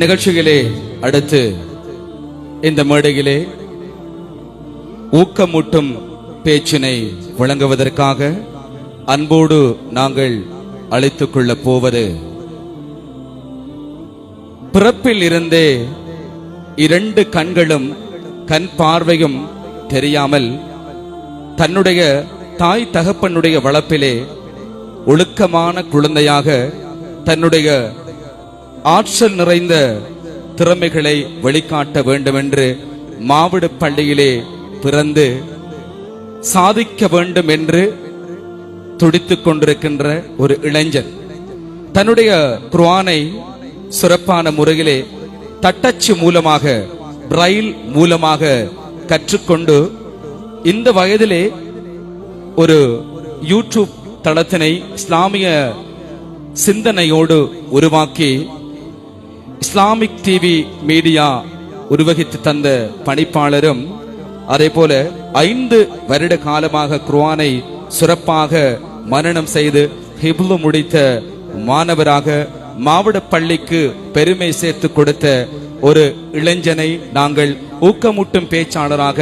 நிகழ்ச்சிகளே, அடுத்து இந்த மேடையிலே ஊக்கமூட்டும் பேச்சினை வழங்குவதற்காக அன்போடு நாங்கள் அழைத்துக் கொள்ளப் போவது, பிறப்பில் இருந்தே 2 கண்களும் கண் பார்வையும் தெரியாமல் தன்னுடைய தாய் தகப்பனுடைய வளர்ப்பிலே ஒழுக்கமான குழந்தையாக தன்னுடைய ஆற்றல் நிறைந்த திறமைகளை வெளிக்காட்ட வேண்டும் என்று மாவடு பள்ளியிலே பிறந்து சாதிக்க வேண்டும் என்று துடித்துக் கொண்டிருக்கின்ற ஒரு இளைஞன் தன்னுடைய குர்ஆனை சிறப்பான முறையிலே தட்டச்சு மூலமாக, பிரைல் மூலமாக கற்றுக்கொண்டு இந்த வயதிலே ஒரு யூடியூப் தளத்தினை இஸ்லாமிய சிந்தனையோடு உருவாக்கி இஸ்லாமிக் டிவி மீடியா உருவகித்து தந்த பணிப்பாளரும், அதே போல 5 வருட காலமாக குர்ஆனை சிறப்பாக மனனம் செய்து ஹிப்லு முடித்த மாணவராக மாவட்ட பள்ளிக்கு பெருமை சேர்த்து கொடுத்த ஒரு இளைஞனை நாங்கள் ஊக்கமூட்டும் பேச்சாளராக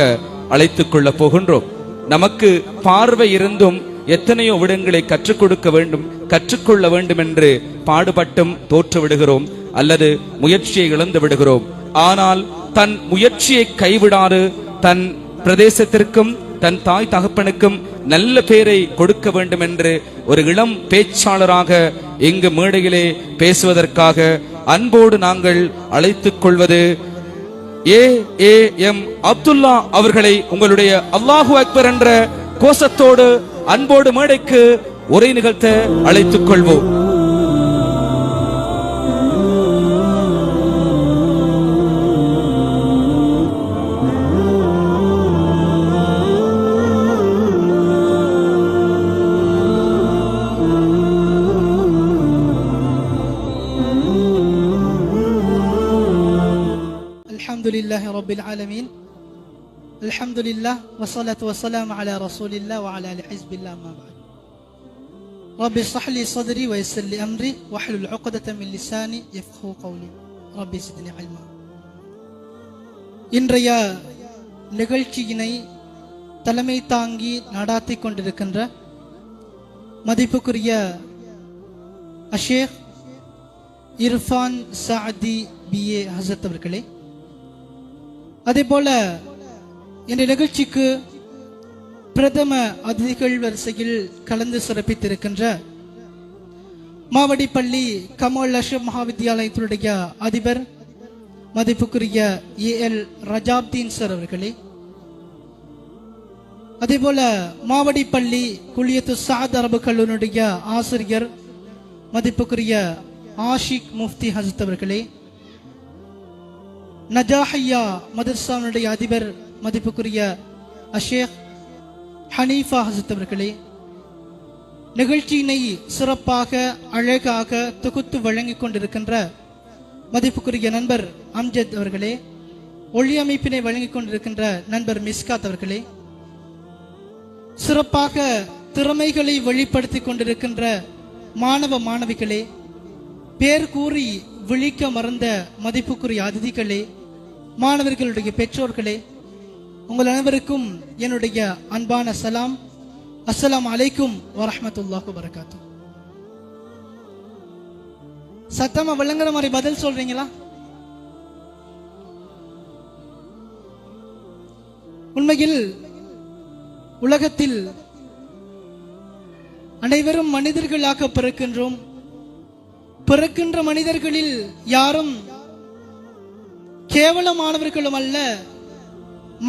அழைத்துக் கொள்ள போகின்றோம். நமக்கு பார்வை இருந்தும் எத்தனையோ விடங்களை கற்றுக் கொடுக்க வேண்டும், கற்றுக்கொள்ள வேண்டும் என்று பாடுபட்டும் தோற்று விடுகிறோம் அல்லது முயற்சியை இழந்து விடுகிறோம். ஆனால் தன் முயற்சியை கைவிடாது தன் பிரதேசத்திற்கும் தன் தாய் தகப்பனுக்கும் நல்ல பேரை கொடுக்க வேண்டும் என்று ஒரு இளம் பேச்சாளராக இங்கு மேடையிலே பேசுவதற்காக அன்போடு நாங்கள் அழைத்துக் கொள்வது ஏஎம் அப்துல்லா அவர்களை உங்களுடைய அல்லாஹு அக்பர் என்ற கோஷத்தோடு அன்போடு மேடைக்கு உரை நிகழ்த்த அழைத்துக் கொள்வோம். Alhamdulillahi Rabbil Alamin. Alhamdulillah wassalatu wassalamu ala Rasulillah wa ala ali hizbillah ma ba'd. Rabbi shrah li sadri wa yassir li amri wahlul 'uqdatam min lisani yafqahu qawli. Rabbi zidni ilma. இன்றைய நிகழ்ச்சியினை தலைமை தாங்கி நடாத்தி கொண்டிருக்கின்ற மதிப்புக்குரிய ஷேக் இர்ஃபான் சாதி BA ஹசரத் அவர்களே, அதேபோல இந்த நிகழ்ச்சிக்கு பிரதம அதிதிகள் வரிசையில் கலந்து சிறப்பித்திருக்கின்ற மாவடிப்பள்ளி கமல் அஷ்ரப் மகாவித்யாலயத்தினுடைய அதிபர் மதிப்புக்குரிய ஏஎல் ரஜாப்தீன் சார் அவர்களே, அதேபோல மாவடிப்பள்ளி குலியத்து சாத் அரபு கல்லூரியுடைய ஆசிரியர் மதிப்புக்குரிய ஆஷிக் முஃப்தி ஹசரத் அவர்களே, நஜாஹியா மதர்சாவுடைய அதிபர் மதிப்புக்குரிய ஷேக் ஹனீஃபா ஹசரத் அவர்களே, நிகழ்ச்சியினை சிறப்பாக அழகாக தொகுத்து வழங்கிக் கொண்டிருக்கின்ற மதிப்புக்குரிய நண்பர் அம்ஜத் அவர்களே, ஒளி அமைப்பினை வழங்கிக் கொண்டிருக்கின்ற நண்பர் மிஸ்காத் அவர்களே, சிறப்பாக திறமைகளை வெளிப்படுத்திக் கொண்டிருக்கின்ற மாணவ மாணவிகளே, பேர் கூறி விழிக்க மறந்த மதிப்புக்குரிய அதிதிகளே, மாணவர்களுடைய பெற்றோர்களே, உங்கள் அனைவருக்கும் என்னுடைய அன்பான சலாம். அஸ்ஸலாமு அலைக்கும் வரஹ்மத்துல்லாஹி வபரகாத்துஹு. சத்தமா விளங்குற மாதிரி பதில் சொல்றீங்களா? உண்மையில் உலகத்தில் அனைவரும் மனிதர்களாக பிறக்கின்றோம். பிறக்கின்ற மனிதர்களில் யாரும் கேவலமானவர்களும் அல்ல,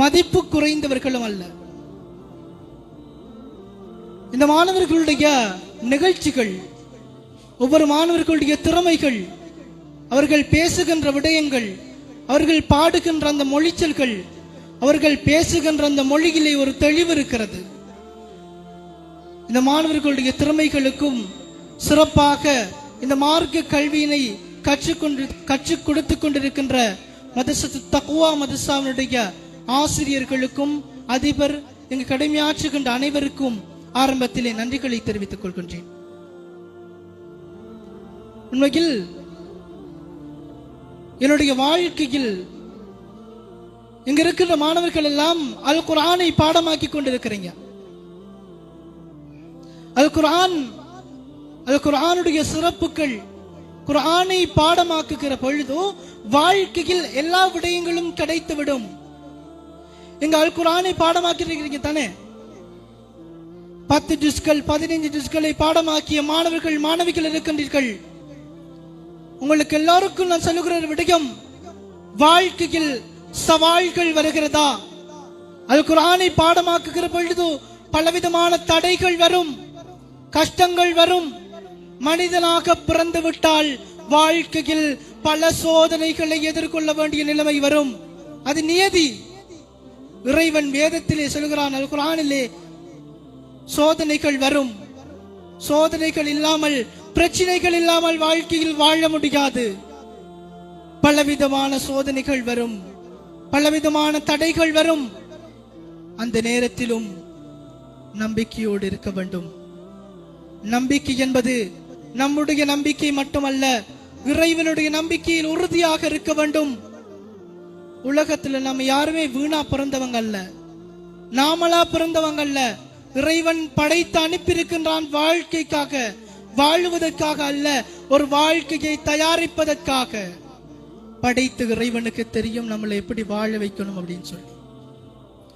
மதிப்பு குறைந்தவர்களும் அல்ல. இந்த மாணவர்களுடைய நிகழ்ச்சிகள், ஒவ்வொரு மாணவர்களுடைய திறமைகள், அவர்கள் பேசுகின்ற விடயங்கள், அவர்கள் பாடுகின்ற அந்த மொழிச்சல்கள், அவர்கள் பேசுகின்ற அந்த மொழியிலே ஒரு தெளிவு இருக்கிறது. இந்த மாணவர்களுடைய திறமைகளுக்கும் சிறப்பாக இந்த மார்க்க கல்வியினை கற்றுக் கொடுத்து கொண்டிருக்கின்ற மதரசத்து தக்வா மதரசாவுடைய ஆசிரியர்களுக்கும் அதிபர் இங்கு கடமையாற்றுகின்ற அனைவருக்கும் ஆரம்பத்திலே நன்றிகளை தெரிவித்துக் கொள்கின்றேன். உண்மையில் என்னுடைய வாழ்க்கையில் இங்க இருக்கிற மாணவர்கள் எல்லாம் அல் குர்ஆனை பாடமாக்கி கொண்டிருக்கிறீங்க. அல் குர்ஆனுடைய சிறப்புகள், குர்ஆனை பாடமாக்குகிற பொழுது வாழ்க்கையில் எல்லா விடயங்களும் கிடைத்துவிடும். இங்க அல் குர்ஆனை பாடமாக்கி இருக்கிறீங்க தானே? 10 ஜுஸ்கள் 15 ஜுஸ்களை பாடமாக்கிய மாணவர்கள் மாணவிகள் இருக்கின்றீர்கள். உங்களுக்கு எல்லாருக்கும் நான் சொல்லுகிற விடயம், வாழ்க்கையில் சவால்கள் வருகிறதா? அல் குர்ஆனை பாடமாக்குகிற பொழுது பலவிதமான தடைகள் வரும், கஷ்டங்கள் வரும். மனிதனாக பிறந்து விட்டால் வாழ்க்கையில் பல சோதனைகளை எதிர்கொள்ள வேண்டிய நிலைமை வரும். அது நியதி. இறைவன் வேதத்திலே சொல்கிறான், அல் குர்ஆனிலே சோதனைகள் வரும். சோதனைகள் இல்லாமல், பிரச்சனைகள் இல்லாமல் வாழ்க்கையில் வாழ முடியாது. பலவிதமான சோதனைகள் வரும், பலவிதமான தடைகள் வரும். அந்த நேரத்திலும் நம்பிக்கையோடு இருக்க வேண்டும். நம்பிக்கை என்பது நம்முடைய நம்பிக்கை மட்டுமல்ல, இறைவனுடைய நம்பிக்கையில் உறுதியாக இருக்க வேண்டும். உலகத்துல நம்ம யாருமே வீணா பிறந்தவங்க அல்ல, நாமளா பிறந்தவங்க அல்ல. இறைவன் படைத்து அனுப்பியிருக்கின்றான் வாழ்க்கைக்காக, வாழுவதற்காக அல்ல, ஒரு வாழ்க்கையை தயாரிப்பதற்காக. படைத்து இறைவனுக்கு தெரியும் நம்மளை எப்படி வாழ வைக்கணும் அப்படின்னு சொல்லி.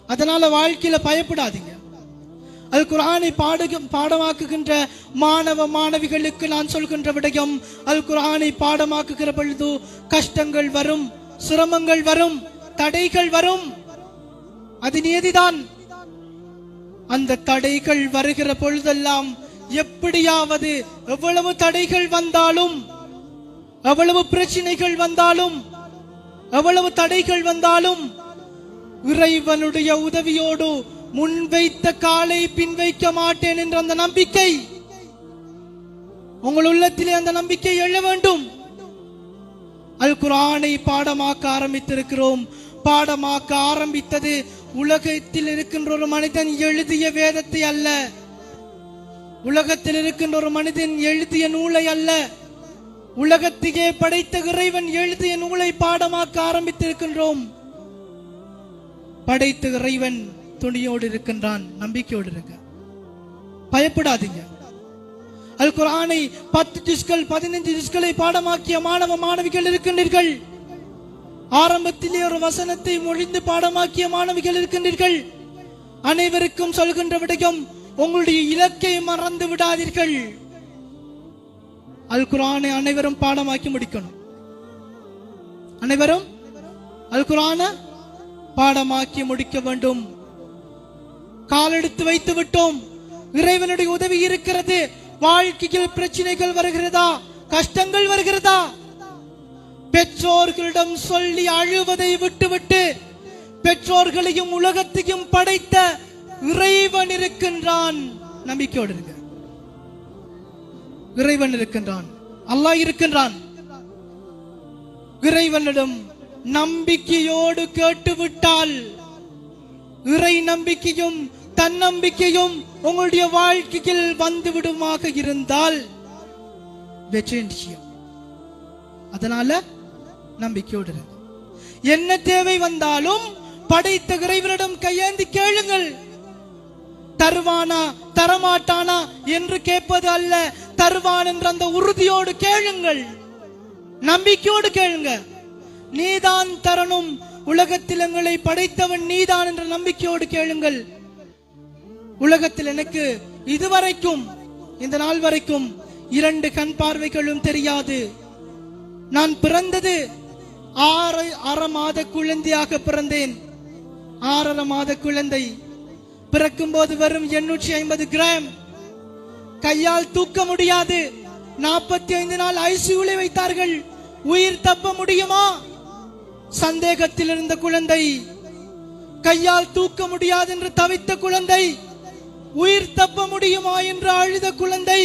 அதனால வாழ்க்கையில பயப்படாதீங்க. அல் குர்ஆனை பாடமாக்குகின்ற மாணவ மாணவிகளுக்கு நான் சொல்கின்ற விடயம், அல் குர்ஆனை பாடமாக்குகிற பொழுது கஷ்டங்கள் வரும், சிரமங்கள் வரும், தடைகள் வரும். அது நியதிதான். அந்த தடைகள் வருகிற பொழுதெல்லாம் எப்படியாவது, எவ்வளவு தடைகள் வந்தாலும், எவ்வளவு பிரச்சனைகள் வந்தாலும், எவ்வளவு தடைகள் வந்தாலும், இறைவனுடைய உதவியோடு முன்வைத்த காலை பின் வைக்க மாட்டேன் என்ற அந்த நம்பிக்கை உங்கள் உள்ளத்திலே, அந்த நம்பிக்கை எழ வேண்டும். அல் குர்ஆனை பாடமாக்க ஆரம்பித்திருக்கிறோம். பாடமாக்க ஆரம்பித்தது உலகத்தில் இருக்கின்ற ஒரு மனிதன் எழுதிய வேதத்தை அல்ல, உலகத்தில் இருக்கின்ற ஒரு மனிதன் எழுதிய நூலை அல்ல, உலகத்தையே படைத்த இறைவன் எழுதிய நூலை பாடமாக்க ஆரம்பித்திருக்கின்றோம். படைத்த இறைவன் துணியோடு இருக்கின்றான், நம்பிக்கையோடு இருக்க. பயப்படாதீங்க. அல் குர்ஆனை 10 ஜுஸ்கள் 15 ஜுஸ்களை பாடமாக்கிய மாணவ மாணவிகள் இருக்கின்றீர்கள். ஆரம்பத்திலே ஒரு வசனத்தை மொழிந்து பாடமாக்கிய மாணவிகள் இருக்கின்றீர்கள். அனைவருக்கும் சொல்கின்ற விடயம், உங்களுடைய இலக்கை மறந்து விடாதீர்கள். அல் குர்ஆனை அனைவரும் பாடமாக்கி முடிக்கணும். அனைவரும் அல் குர்ஆனை பாடமாக்கி முடிக்க வேண்டும். காலெடுத்து வைத்து விட்டோம். இறைவனுடைய உதவி இருக்கிறது. வாழ்க்கையில் பிரச்சனைகள் வருகிறதா, கஷ்டங்கள் வருகிறதா, பெற்றோர்களிடம் சொல்லி அழுவதை விட்டுவிட்டு, பெற்றோர்களையும் உலகத்தையும் படைத்த இறைவன் இருக்கின்றான், நம்பிக்கையோடு இருக்க. இறைவன் இருக்கின்றான், அல்லாஹ் இருக்கின்றான். இறைவனிடம் நம்பிக்கையோடு கேட்டுவிட்டால், இறை நம்பிக்கையும் தன்னம்பிக்கையும் உங்களுடைய வாழ்க்கையில் வந்து விடுமாக இருந்தால் வெற்றி நிச்சயம். அதனால நம்பிக்கையோடு இருங்க. என்ன தேவை வந்தாலும் படைத்த இறைவனிடம் கையேந்தி கேளுங்கள். தருவானா தரமாட்டானா என்று கேட்பது அல்ல, தருவான் என்ற அந்த உறுதியோடு கேளுங்கள், நம்பிக்கையோடு கேளுங்க. நீதான் தரணும், உலகத்தில் எங்களை படைத்தவன் நீதான் என்ற நம்பிக்கையோடு கேளுங்கள். உலகத்தில் எனக்கு இதுவரைக்கும், இந்த நாள் வரைக்கும் 2 கண் பார்வைகளும் தெரியாது. நான் பிறந்தது 6.5 மாத குழந்தையாக பிறந்தேன். 6.5 மாத குழந்தை பிறக்கும் போது வெறும் 850 கிராம், கையால் தூக்க முடியாது. 45 நாள் ஐசியூல வைத்தார்கள். உயிர் தப்ப முடியுமா? சந்தேகத்தில் இருந்த குழந்தை, கையால் தூக்க முடியாது என்று தவித்த குழந்தை, உயிர் தப்ப முடியுமா என்று அழுத குழந்தை,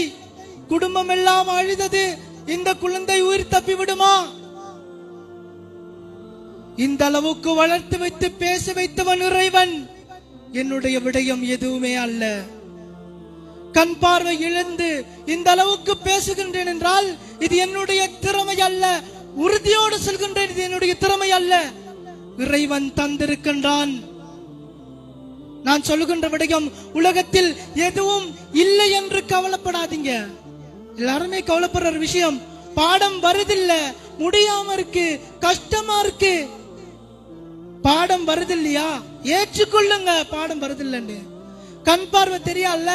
குடும்பம் எல்லாம் அழுதது. இந்த குழந்தை உயிர் தப்பி விடுமா? இந்த அளவுக்கு வளர்த்து வைத்து பேச வைத்தவன் இறைவன். என்னுடைய விடயம் எதுவுமே அல்ல. கண் பார்வை இழந்து இந்த அளவுக்கு பேசுகின்றேன் என்றால் இது என்னுடைய திறமை அல்ல, உறுதியோடு சொல்கின்றேன், இது என்னுடைய திறமை அல்ல, இறைவன் தந்திருக்கின்றான். நான் சொல்லுகின்ற விடயம், உலகத்தில் எதுவும் இல்லை என்று கவலைப்படாதீங்க. எல்லாருமே கவலைப்படுற ஒரு விஷயம், பாடம் வருதில்ல, முடியாம இருக்கு, கஷ்டமா இருக்கு. பாடம் வருது இல்லையா, ஏற்றுக்கொள்ளுங்க. பாடம் வருதில்லன்னு. கண் பார்வை தெரியாதுல,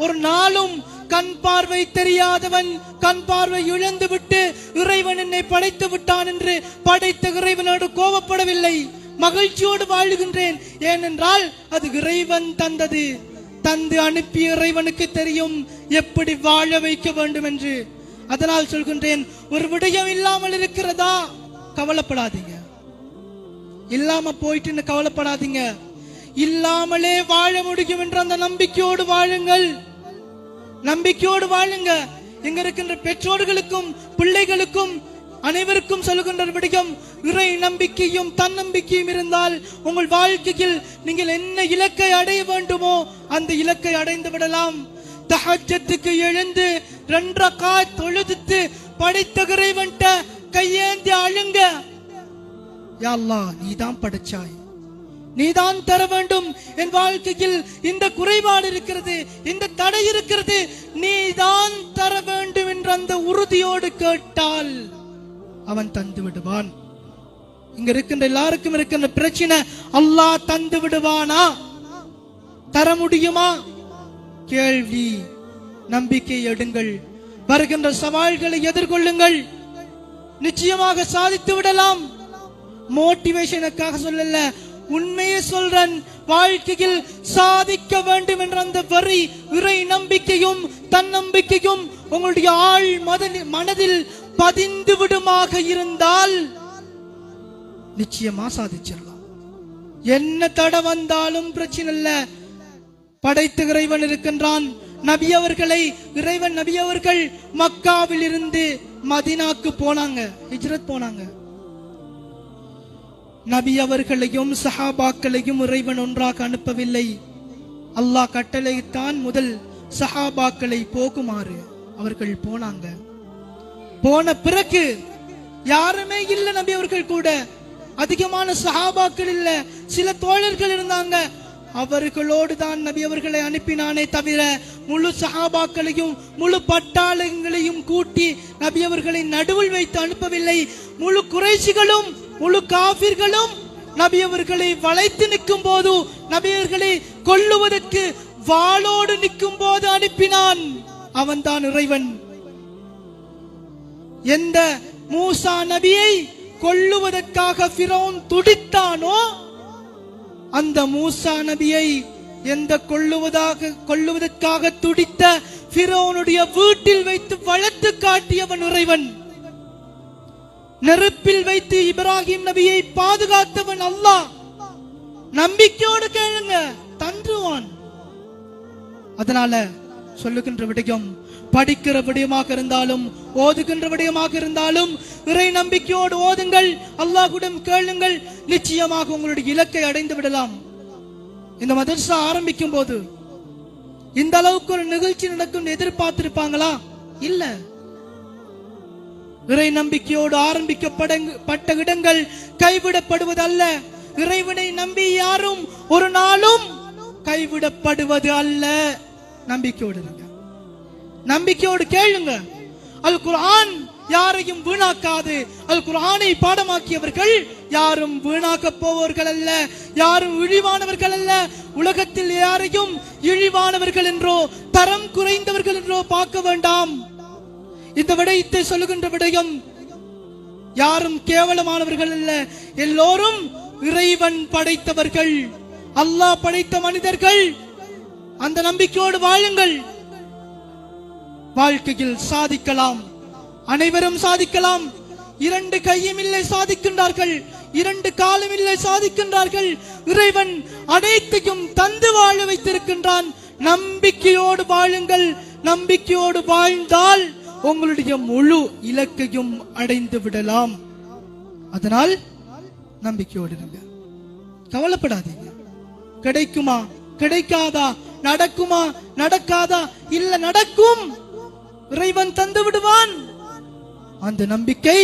ஒரு நாளும் கண் பார்வை தெரியாதவன் கண் பார்வை இழந்து விட்டு இறைவன் என்னை படைத்து விட்டான் என்று படைத்த இறைவனோடு கோபப்படவில்லை, மகிழ்ச்சியோடு வாழுகின்றேன். ஏனென்றால் அது இறைவன் தந்தது. தந்து அனுப்பிய இறைவனுக்கு தெரியும் எப்படி வாழ வைக்க வேண்டும் என்று. அதனால் சொல்கின்றேன், ஒரு விடயம் இல்லாமல் இருக்கிறதா, கவலைப்படாதீங்க. இல்லாம போயிட்டு கவலைப்படாதீங்க. இல்லாமலே வாழ முடியும் என்ற அந்த நம்பிக்கையோடு வாழுங்கள். நம்பிக்கையோடு வாழுங்க. இங்க இருக்கின்ற பெற்றோர்களுக்கும் பிள்ளைகளுக்கும் அனைவருக்கும் சொல்லுகின்ற விடயம், இறை நம்பிக்கையும் தன்னம்பிக்கையும் இருந்தால் உங்கள் வாழ்க்கையில் நீங்கள் என்ன இலக்கை அடைய வேண்டுமோ அந்த இலக்கை அடைந்து விடலாம். தஹஜ்ஜத்துக்கு எழுந்து 2 ரக்காத் தொழுது படைத்த இறைவன்ட்ட கையேந்தி அழுங்க, யா அல்லாஹ் நீதான் படைச்சாய், நீதான் தர வேண்டும். என் வாழ்க்கையில் இந்த குறைபாடு இருக்கிறது, இந்த தடை இருக்கிறது, நீதான் தர வேண்டும் என்ற அந்த உறுதியோடு கேட்டால் அவன் தந்து விடுவான். இங்க இருக்கின்ற எல்லாருக்கும் இருக்கின்ற பிரச்சனை, அல்லாஹ் தந்து விடுவானா, தர முடியுமா? கேள்வி. நம்பிக்கை எடுங்கள். வருகின்ற சவால்களை எதிர்கொள்ளுங்கள். நிச்சயமாக சாதித்து விடலாம். மோட்டிவேஷனுக்காக சொல்லல, உண்மையை சொல்றேன். வாழ்க்கையில் சாதிக்க வேண்டும் என்ற அந்த வரி, இறை நம்பிக்கையும் தன்னம்பிக்கையும் உங்களுடைய ஆள் மனதில் பதிந்து விடுமாக இருந்தால் நிச்சயமா சாதிச்சிடலாம். என்ன தடை வந்தாலும் பிரச்சனை இல்ல. படைத்த இறைவன் இருக்கின்றான். நபி அவர்களை இறைவன் நபி அவர்கள் மக்காவில் இருந்து மதீனாக்கு போனாங்க, ஹிஜ்ரத் போனாங்க. நபி அவர்களையும் சஹாபாக்களையும் இறைவன் ஒன்றாக அனுப்பவில்லை. அல்லாஹ் கட்டளைத்தான் முதல் சஹாபாக்களை போகுமாறு அவர்கள் போனாங்க. போன பிறகு யாருமே இல்ல நபி அவர்கள் கூட, அதிகமான சஹாபாக்கள் இல்ல, சில தோழர்கள் இருந்தாங்க. அவர்களோடு தான் நபி அவர்களை அனுப்பினானே தவிர முழு சஹாபாக்களையும் முழு பட்டாளங்களையும் கூட்டி நபி அவர்களை நடுவில் வைத்து அனுப்பவில்லை. முழு குறைஷிகளும் முழு காபிர்களும் நபி அவர்களை வளைத்து நிற்கும் போது, நபி அவர்களை கொல்லுவதற்கு வாளோடு நிற்கும் போது அனுப்பினான். அவன் தான் இறைவன். எந்த மூசா நபியை கொல்லுவதற்காக ஃபிரௌன் துடித்தானோ, அந்த மூசா நபியை எந்த கொல்லுவதற்காக துடித்த ஃபிரௌனுடைய வீட்டில் வைத்து வளர்த்து காட்டியவன் இறைவன். நெருப்பில் வைத்து இப்ராஹிம் நபியை பாதுகாத்தவன் அல்லாஹ். நம்பிக்கையோடு கேளுங்க, தந்துவான். அதனால சொல்லுகின்ற விடயம், படிக்கிற விடயமாக இருந்தாலும் ஓதுகின்ற விடயமாக இருந்தாலும் இறை நம்பிக்கையோடு ஓதுங்கள், அல்லாஹ்விடம் கேளுங்கள். நிச்சயமாக உங்களுடைய இலக்கை அடைந்து விடலாம். இந்த மதர்சா ஆரம்பிக்கும் போது இந்த அளவுக்கு ஒரு நிகழ்ச்சி நடக்கும் எதிர்பார்த்திருப்பாங்களா? இல்ல. இறை நம்பிக்கையோடு ஆரம்பிக்கப்பட்ட இடங்கள் கைவிடப்படுவது அல்ல. இறைவனை நம்பி யாரும் ஒரு நாளும் கைவிடப்படுவது அல்ல. நம்பிக்கையோடு இருங்க, நம்பிக்கையோடு கேளுங்க. அல் குர்ஆன் யாரையும் வீணாக்காது. அல் குர்ஆனை பாடமாக்கியவர்கள் யாரும் வீணாக்க போவர்கள் அல்ல, யாரும் இழிவானவர்கள் அல்ல. உலகத்தில் யாரையும் இழிவானவர்கள் என்றோ தரம் குறைந்தவர்கள் என்றோ பார்க்க வேண்டாம். இந்த விடயத்தை சொல்லுகின்ற விடயம், யாரும் கேவலமானவர்கள் அல்ல, எல்லோரும் இறைவன் படைத்தவர்கள், அல்லாஹ் படைத்த மனிதர்கள். அந்த நம்பிக்கையோடு வாழுங்கள். வாழ்க்கையில் சாதிக்கலாம், அனைவரும் சாதிக்கலாம். 2 கையும் இல்லை சாதிக்கின்றார்கள், 2 காலும் இல்லை சாதிக்கின்றார்கள். இறைவன் அனைத்தையும் தந்து வாழ வைத்திருக்கின்றான். நம்பிக்கையோடு வாழுங்கள். நம்பிக்கையோடு வாழ்ந்தால் உங்களுடைய முழு இலக்கையும் அடைந்து விடலாம். அதனால் நம்பிக்கையோடு இருங்க, கவலைப்படாதீங்க. கிடைக்குமா கிடைக்காதா, நடக்குமா நடக்காதா, இல்ல நடக்கும், இறைவன் தந்து விடுவான். அந்த நம்பிக்கை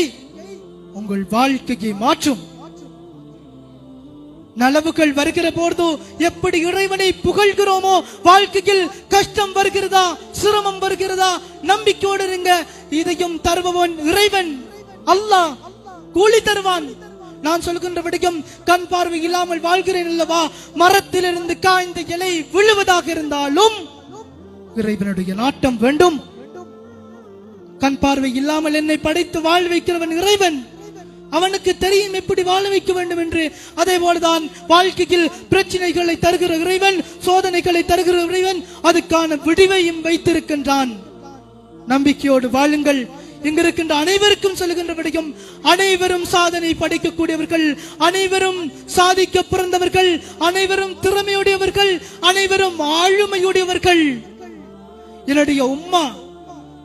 உங்கள் வாழ்க்கையை மாற்றும். நலவுகள் வருகிற போது எப்படி இறைவனை புகழ்கிறோமோ, வாழ்க்கையில் கஷ்டம் வருகிறதா, சிரமம் வருகிறதா, நம்பிக்கையோடு இருங்க. இதையும் தருபவன் இறைவன் அல்லாஹ், கூலி தருவான். நான் சொல்கின்ற விடயம், கண் பார்வை இல்லாமல் வாழ்கிறேன் அல்லவா, மரத்திலிருந்து காய்ந்த இலை விழுவதாக இருந்தாலும் இறைவனுடைய நாட்டம் வேண்டும். கண் பார்வை இல்லாமல் என்னை படைத்து வாழ வைக்கிறவன் இறைவன். அவனுக்கு தெரியும் எப்படி வாழ வைக்க வேண்டும் என்று. அதே போலதான் வாழ்க்கையில் பிரச்சனைகளை தருகிற இறைவன், சோதனைகளை தருகிற இறைவன் அதுக்கான விடிவையும் வைத்திருக்கின்றான். நம்பிக்கையோடு வாழுங்கள். இங்கிருக்கின்ற அனைவருக்கும் சொல்லுகின்ற விடயம், அனைவரும் சாதனை படைக்கக்கூடியவர்கள், அனைவரும் சாதிக்க பிறந்தவர்கள், அனைவரும் திறமையுடையவர்கள், அனைவரும் ஆளுமையுடையவர்கள். என்னுடைய உம்மா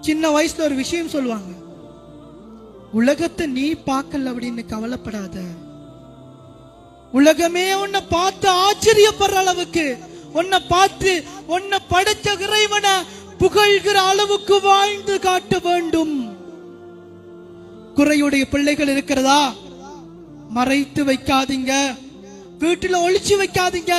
சின்ன வயசுல ஒரு விஷயம் சொல்லுவாங்க, உலகத்தை நீ பார்க்கல அப்படின்னு கவலைப்படாத, உலகமே உன்னை பார்த்து ஆச்சரியப்படுற அளவுக்கு, உன்னை பார்த்து உன்னை படைச்ச இறைவனை புகழ்கிற அளவுக்கு வாழ்ந்து காட்ட வேண்டும். குறையுடைய பிள்ளைகள் இருக்கிறதா, மறைத்து வைக்காதீங்க, வீட்டில் ஒளிச்சு வைக்காதீங்க.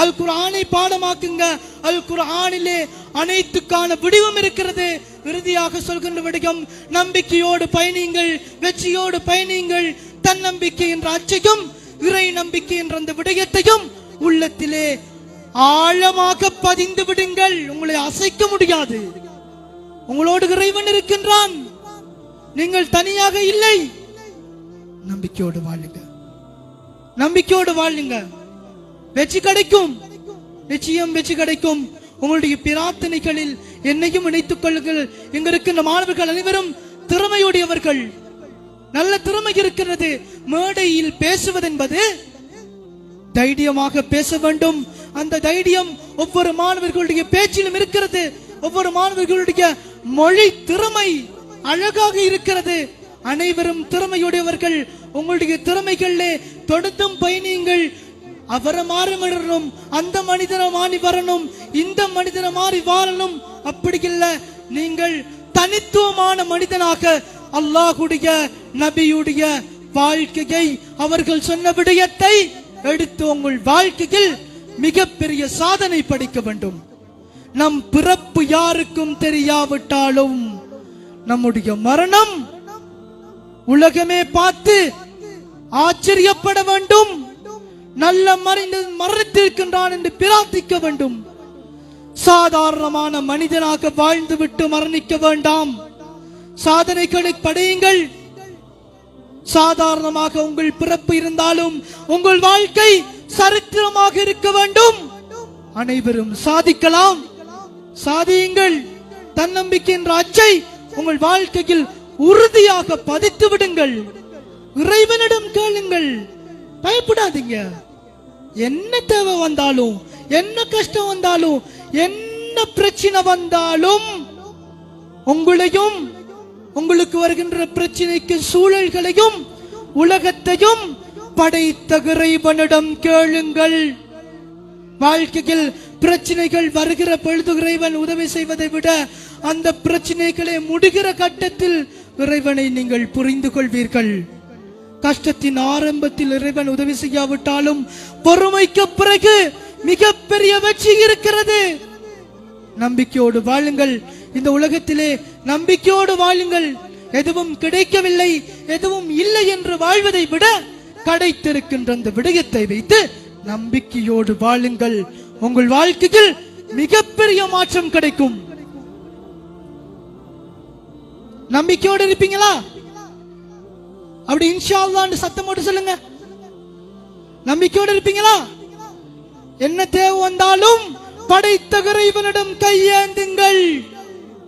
அல் குர்ஆனை பாடமாக்குங்க. அல் குர்ஆனிலே அனைத்துக்கான விடிவும் இருக்கிறது. இறுதியாக சொல்கின்ற விடயம், நம்பிக்கையோடு பயணியுங்கள், வெற்றியோடு பயணியுங்கள். தன்னம்பிக்கை என்ற அச்சையும் இறை நம்பிக்கை என்ற அந்த விடயத்தையும் உள்ளத்திலே ஆழமாக பதிந்து விடுங்கள். உங்களை அசைக்க முடியாது. உங்களோடு இறைவன் இருக்கின்றான். நீங்கள் தனியாக இல்லை. நம்பிக்கையோடு வாழுங்க, நம்பிக்கையோடு வாழுங்க. வெற்றி கிடைக்கும், நிச்சயம் வெற்றி கிடைக்கும். உங்களுடைய பிரார்த்தனைகளில் என்னையும் இணைத்துக் கொள்ளுங்கள். இங்க இருக்கின்ற மாணவர்கள் அனைவரும் திறமையுடையவர்கள், நல்ல திறமை இருக்கிறது. மேடையில் பேசுவதென்பது தைரியமாக பேச வேண்டும். அந்த தைரியம் ஒவ்வொரு மாணவர்களுடைய பேச்சிலும் இருக்கிறது. ஒவ்வொரு மாணவர்களுடைய மொழி திறமை அழகாக இருக்கிறது. அனைவரும் திறமையுடையவர்கள். உங்களுடைய திறமைகளிலே தொடர்ந்தும் பயணியுங்கள். அவரை மாறி வரணும், அந்த மனிதனை மாறி வரணும், இந்த மனிதனை மாறி வாழணும். அப்படி இல்லை, நீங்கள் தனித்துவமான மனிதனாக அல்லாஹ்வுடைய நபியுடைய வாழ்க்கையை, அவர்கள் சொன்ன விடயத்தை எடுத்து உங்கள் வாழ்க்கையில் மிகப்பெரிய சாதனை படைக்க வேண்டும். நம் பிறப்பு யாருக்கும் தெரியாவிட்டாலும் நம்முடைய மரணம் உலகமே பார்த்து ஆச்சரியப்பட வேண்டும். நல்ல மனிதன் மரணித்திருக்கின்றான் என்று பிரார்த்திக்க வேண்டும். சாதாரணமான மனிதனாக வாழ்ந்துவிட்டு மரணிக்க வேண்டாம். சாதனைகளை படையுங்கள். சாதாரணமாக உங்கள் பிறப்பு இருந்தாலும் உங்கள் வாழ்க்கை சரித்திரமாக இருக்க வேண்டும். அனைவரும் சாதிக்கலாம், சாதியுங்கள். தன்னம்பிக்கை என்ற அச்சை உங்கள் வாழ்க்கையில் உறுதியாக பதித்து விடுங்கள். இறைவனிடம் கேளுங்கள், பயப்படாதீங்க. என்ன தேவை வந்தாலும், என்ன கஷ்டம் வந்தாலும், என்ன பிரச்சனை வந்தாலும், உங்களையும் உங்களுக்கு வருகின்ற பிரச்சனைக்கு சூழல்களையும் உலகத்தையும் படைத்த இறைவனிடம் கேளுங்கள். வாழ்க்கையில் பிரச்சனைகள் வருகிற பொழுது இறைவன் உதவி செய்வதை விட அந்த பிரச்சனைகளை முடிகிற கட்டத்தில் இறைவனை நீங்கள் புரிந்து கொள்வீர்கள். கஷ்டத்தின் ஆரம்பத்தில் இறைவன் உதவி செய்யாவிட்டாலும் பொறுமைக்கு பிறகு மிகப்பெரிய வெற்றி இருக்கிறது. நம்பிக்கையோடு வாழுங்கள். இந்த உலகத்திலே நம்பிக்கையோடு வாழுங்கள். எதுவும் கிடைக்கவில்லை, எதுவும் இல்லை என்று வாழ்வதை விட கிடைத்திருக்கின்ற அந்த விடயத்தை வைத்து நம்பிக்கையோடு வாழுங்கள். உங்கள் வாழ்க்கையில் மிகப்பெரிய மாற்றம் கிடைக்கும். நம்பிக்கையோடு இருப்பீங்களா? அப்படி இன்ஷா அல்லாஹ்னு சத்தமோடு சொல்லுங்க. நம்பிக்கையோடு இருப்பீங்களா? என்ன தேவை வந்தாலும் படைத்த இறைவனிடம் கையேந்துங்கள்,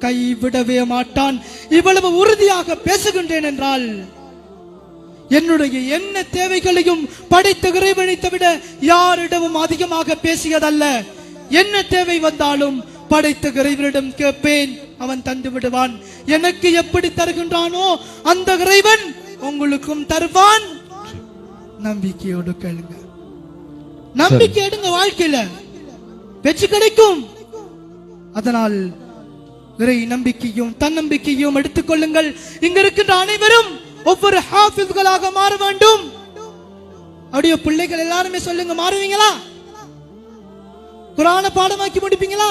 கைவிடவே மாட்டான். இவ்வளவு உறுதியாக பேசுகின்றேன் என்றால் என்னுடைய என்ன தேவைகளையும் படைத்த இறைவனை தவிர யாரிடமும் அதிகமாக பேசியதல்ல. என்ன தேவை வந்தாலும் படைத்த இறைவனிடம் கேட்பேன், அவன் தந்து விடுவான். எனக்கு எப்படி தருகின்றானோ அந்த இறைவன் உங்களுக்கும் தருவான். நம்பிக்கையோடு கேளுங்க, நம்பிக்கை எடுங்க. வாழ்க்கையில வெற்றி கிடைக்கும். அதனால் இறை நம்பிக்கையும் தன்னம்பிக்கையும் எடுத்துக் கொள்ளுங்கள். இங்க இருக்கின்ற அனைவரும் ஒவ்வொரு ஹாஃபிஸ்களாக மாற வேண்டும். அப்படியே பிள்ளைகள் எல்லாருமே சொல்லுங்க, மாறுவீங்களா? குர்ஆனை பாடமாக்கி முடிப்பீங்களா?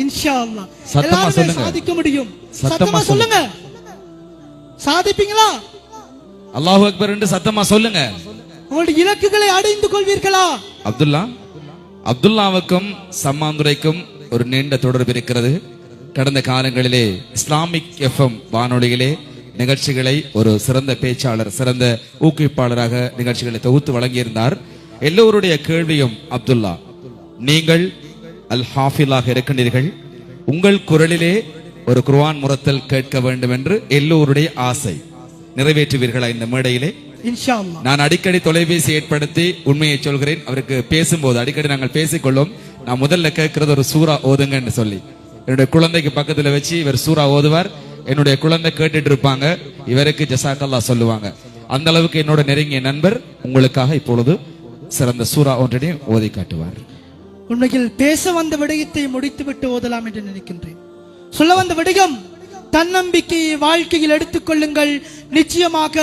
இன்ஷா அல்லாஹ் எல்லாரும் சாதிக்க முடியும். சத்தமா சொல்லுங்க, சாதிப்பீங்களா? அல்லாஹு அக்பர் என்று சத்தமா சொல்லுங்க. உங்களுடைய இலக்குகளை அடைந்து கொள்வீர்களா? அப்துல்லாவுக்கும் சம்மாந்துரைக்கும் ஒரு நீண்ட தொடர்பு இருக்கிறது. கடந்த காலங்களிலே இஸ்லாமிக் எஃப்எம் வானொலியிலே நிகழ்ச்சிகளை ஒரு சிறந்த பேச்சாளர், சிறந்த ஊக்குவிப்பாளராக நிகழ்ச்சிகளை தொகுத்து வழங்கியிருந்தார். எல்லோருடைய கேள்வியும், அப்துல்லா, நீங்கள் அல் ஹாஃபிலாக இருக்கின்றீர்கள், உங்கள் குரலிலே ஒரு குர்ஆன் முரத்தல் கேட்க வேண்டும் என்று எல்லோருடைய ஆசை நிறைவேற்றுவீர்களா இந்த மேடையிலே? இன்ஷா அல்லாஹ். நான் அடிக்கடி தொலைபேசி ஏற்படுத்தி உண்மையை சொல்கிறேன். அவருக்கு பேசும்போது அடிக்கடி நாங்கள் பேசிக்கொள்ளும். நான் முதல்ல கேட்கிறது ஒரு சூரா ஓதுங்கன்னு சொல்லி, என்னுடைய குழந்தைக்கு பக்கத்துல வச்சு இவர் சூரா ஓதுவார். என்னுடைய குழந்தை கேட்டுட்டு இருப்பாங்க, இவருக்கு ஜஸாக்கல்லா சொல்லுவாங்க. அந்த அளவுக்கு என்னோட நெருங்கிய நண்பர் உங்களுக்காக இப்பொழுது சிறந்த சூரா ஒன்றையும் ஓதி காட்டுவார். உண்மையில் பேச வந்த விடயத்தை முடித்துவிட்டு ஓதலாம் என்று நினைக்கின்றேன். சொல்ல வந்த விடயம், தன்னம்பிக்கையை வாழ்க்கையில் எடுத்துக் கொள்ளுங்கள். நிச்சயமாக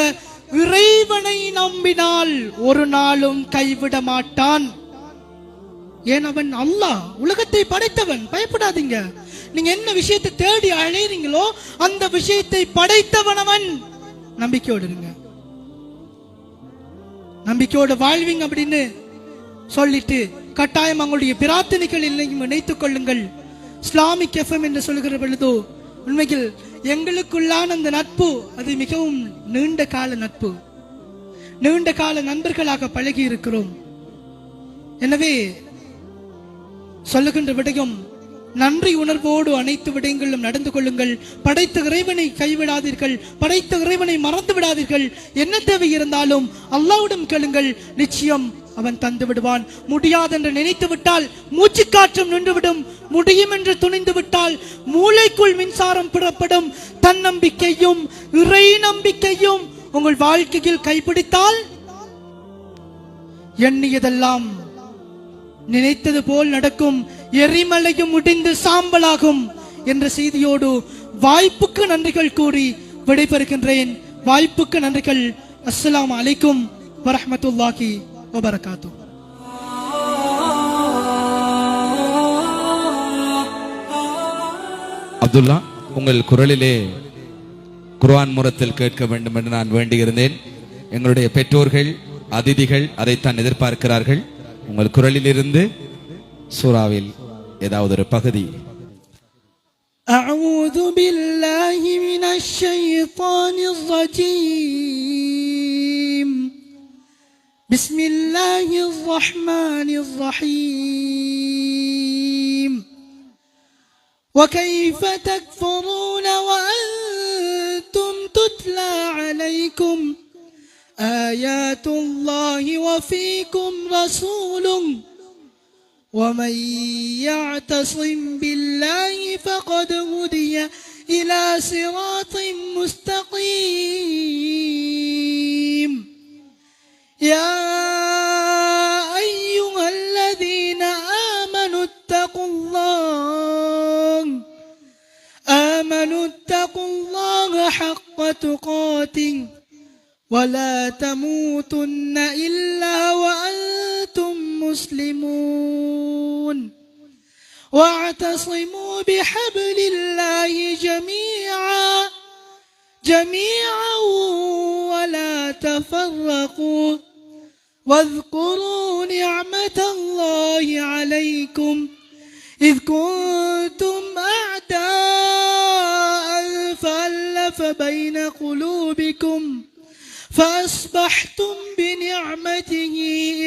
இறைவனை நம்பினால் ஒரு நாளும் கைவிட மாட்டான். ஏன், அவன் அல்லாஹ், உலகத்தை படைத்தவன். பயப்படாதீங்க. நீங்க என்ன விஷயத்தை தேடி அழைறீங்களோ அந்த விஷயத்தை படைத்தவன் அவன். நம்பிக்கையோடு இருங்க, நம்பிக்கையோடு வாழ்வீங்க அப்படின்னு சொல்லிட்டு கட்டாயம் அவங்களுடைய பிரார்த்தனைகள் இல்லையும் இணைத்துக் கொள்ளுங்கள். இஸ்லாமிக் எஃப்எம் என்று சொல்லுகிற பொழுதோ உண்மையில் எங்களுக்குள்ளான அந்த நட்பு அது மிகவும் நீண்ட கால நட்பு, நீண்ட கால நண்பர்களாக பழகி இருக்கிறோம். எனவே சொல்லுகின்ற விடயம், நன்றி உணர்வோடு அனைத்து விடயங்களிலும் நடந்து கொள்ளுங்கள். படைத்த இறைவனை கைவிடாதீர்கள், படைத்த இறைவனை மறந்து விடாதீர்கள். என்ன தேவை இருந்தாலும் அல்லாஹ்விடம் கேளுங்கள், நிச்சயம் அவன் தந்து விடுவான். முடியாது என்று நினைத்து விட்டால் மூச்சு காற்றும் நின்றுவிடும். முடியும் என்று துணிந்து விட்டால் மூளைக்குள் மின்சாரம் புறப்படும். தன்னம்பிக்கையும் இறை நம்பிக்கையும் உங்கள் வாழ்க்கையில் கைப்பிடித்தால் எண்ணியதெல்லாம் நினைத்தது போல் நடக்கும். எரிமலையும் முடிந்து சாம்பலாகும் என்ற செய்தியோடு வாய்ப்புக்கு நன்றிகள் கூறி விடைபெறுகின்றேன். வாய்ப்புக்கு நன்றிகள். அஸ்ஸலாமு அலைக்கும் வரஹ்மத்துல்லாஹி வபரகாத்துஹு. அப்துல்லா, உங்கள் குரலிலே குர்ஆன் முரத்தில் கேட்க வேண்டும் என்று நான் வேண்டியிருந்தேன். எங்களுடைய பெற்றோர்கள், அதிதிகள் அதைத்தான் எதிர்பார்க்கிறார்கள். உங்கள் குரலிலிருந்து சூராவில் ஏதாவது ஒரு பகுதி. அஊது பில்லாஹி மினஷ் ஷைத்தானிர் ரஜீம். பிஸ்மில்லாஹிர் ரஹ்மானிர் ரஹீம். وكيف تكفرون وأنتم تتلى عليكم آيات الله وفيكم رسوله ومن يعتصم بالله فقد هدي إلى صراط مستقيم. يا أيها الذين آمنوا اتقوا الله حق تقاته ولا تموتن إلا وأنتم مسلمون. واعتصموا بحبل الله جميعا ولا تفرقوا. واذكروا نعمة الله عليكم إذ كنتم أعداء فألف بين قلوبكم فأصبحتم بنعمته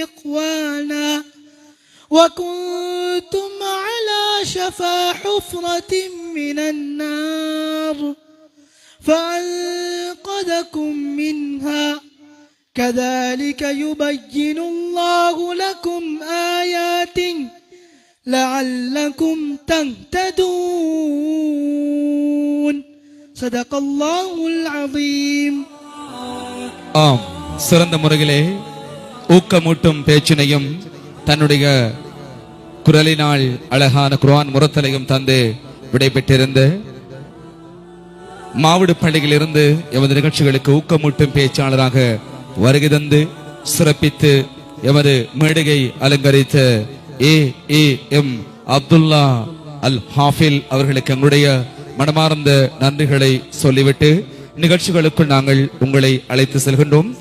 إخوانا وكنتم على شفا حفرة من النار فأنقذكم منها. كذلك يبين الله لكم آياته لعلكم تهتدون. صدق الله العظيم. ஆம், சிறந்த முறையிலே ஊக்கமூட்டும் பேச்சினையும் தன்னுடைய குரலினால் அழகான குர்ஆன் முரத்தலையும் தந்து விடைபெற்றிருந்த மாவடு பள்ளியிலிருந்து எமது நிகழ்ச்சிகளுக்கு ஊக்கமூட்டும் பேச்சாளராக வருகை தந்து சிறப்பித்து எமது மேடையை அலங்கரித்த எம் அப்துல்லா அல் ஹாஃபில் அவர்களுக்கு எங்களுடைய மனமார்ந்த நன்றிகளை சொல்லிவிட்டு நிகழ்ச்சிகளுக்குள் நாங்கள் உங்களை அழைத்து செல்கின்றோம்.